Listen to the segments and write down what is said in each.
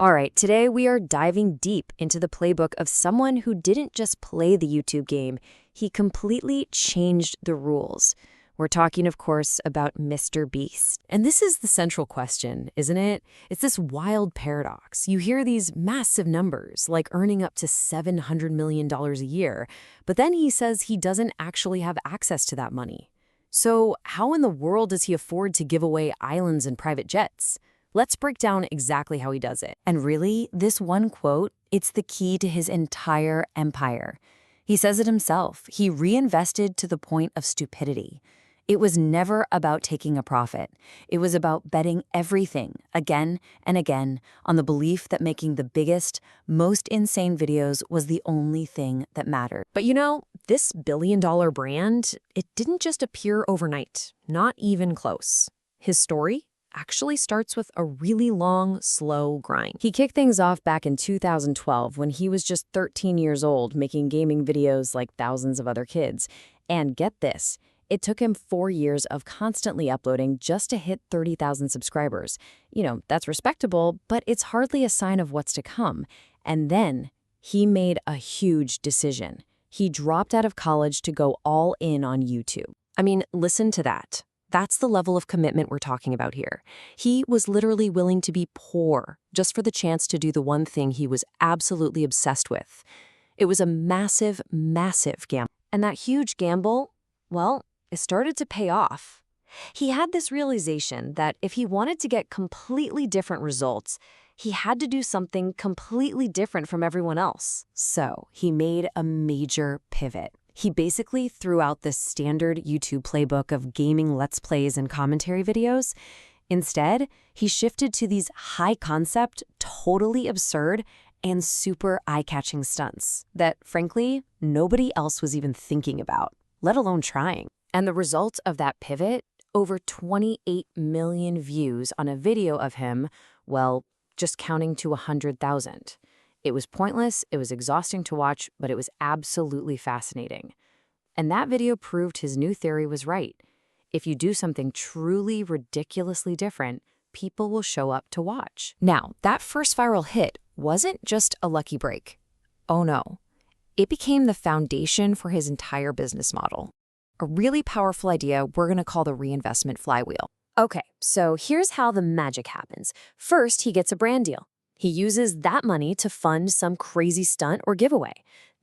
All right, today we are diving deep into the playbook of someone who didn't just play the YouTube game, he completely changed the rules. We're talking, of course, about MrBeast. And this is the central question, isn't it? It's this wild paradox. You hear these massive numbers, like earning up to $700 million a year, but then he says he doesn't actually have access to that money. So how in the world does he afford to give away islands and private jets? Let's break down exactly how he does it. And really, this one quote, it's the key to his entire empire. He says it himself. He reinvested to the point of stupidity. It was never about taking a profit. It was about betting everything, again and again, on the belief that making the biggest, most insane videos was the only thing that mattered. But you know, this billion-dollar brand, it didn't just appear overnight, not even close. His story actually starts with a really long, slow grind. He kicked things off back in 2012 when he was just 13 years old, making gaming videos like thousands of other kids. And get this, it took him 4 years of constantly uploading just to hit 30,000 subscribers. You know, that's respectable, but it's hardly a sign of what's to come. And then he made a huge decision. He dropped out of college to go all in on YouTube. I mean, listen to that. That's the level of commitment we're talking about here. He was literally willing to be poor just for the chance to do the one thing he was absolutely obsessed with. It was a massive, massive gamble. And that huge gamble, well, it started to pay off. He had this realization that if he wanted to get completely different results, he had to do something completely different from everyone else. So he made a major pivot. He basically threw out the standard YouTube playbook of gaming Let's Plays and commentary videos. Instead, he shifted to these high-concept, totally absurd, and super eye-catching stunts that, frankly, nobody else was even thinking about, let alone trying. And the result of that pivot? Over 28 million views on a video of him, well, just counting to 100,000. It was pointless, it was exhausting to watch, but it was absolutely fascinating. And that video proved his new theory was right. If you do something truly ridiculously different, people will show up to watch. Now, that first viral hit wasn't just a lucky break. Oh no. It became the foundation for his entire business model. A really powerful idea we're going to call the reinvestment flywheel. Okay, so here's how the magic happens. First, he gets a brand deal. He uses that money to fund some crazy stunt or giveaway.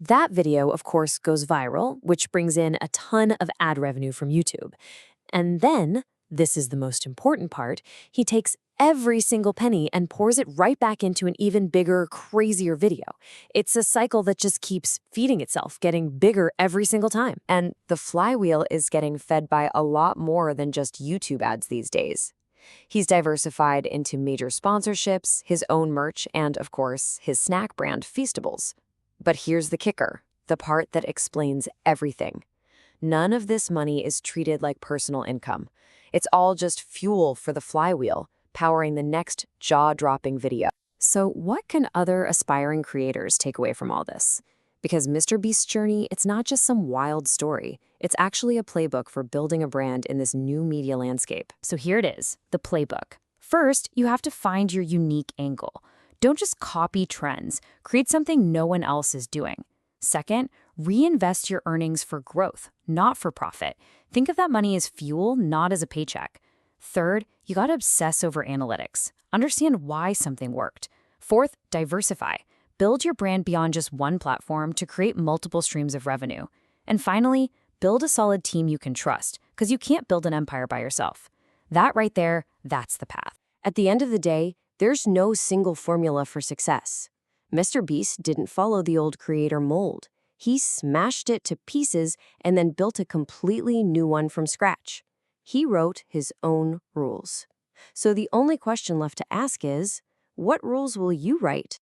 That video, of course, goes viral, which brings in a ton of ad revenue from YouTube. And then, this is the most important part, he takes every single penny and pours it right back into an even bigger, crazier video. It's a cycle that just keeps feeding itself, getting bigger every single time. And the flywheel is getting fed by a lot more than just YouTube ads these days. He's diversified into major sponsorships, his own merch, and, of course, his snack brand, Feastables. But here's the kicker, the part that explains everything. None of this money is treated like personal income. It's all just fuel for the flywheel, powering the next jaw-dropping video. So what can other aspiring creators take away from all this? Because MrBeast's journey, it's not just some wild story. It's actually a playbook for building a brand in this new media landscape. So here it is, the playbook. First, you have to find your unique angle. Don't just copy trends. Create something no one else is doing. Second, reinvest your earnings for growth, not for profit. Think of that money as fuel, not as a paycheck. Third, you gotta obsess over analytics. Understand why something worked. Fourth, diversify. Build your brand beyond just one platform to create multiple streams of revenue. And finally, build a solid team you can trust, because you can't build an empire by yourself. That right there, that's the path. At the end of the day, there's no single formula for success. MrBeast didn't follow the old creator mold. He smashed it to pieces and then built a completely new one from scratch. He wrote his own rules. So the only question left to ask is, what rules will you write?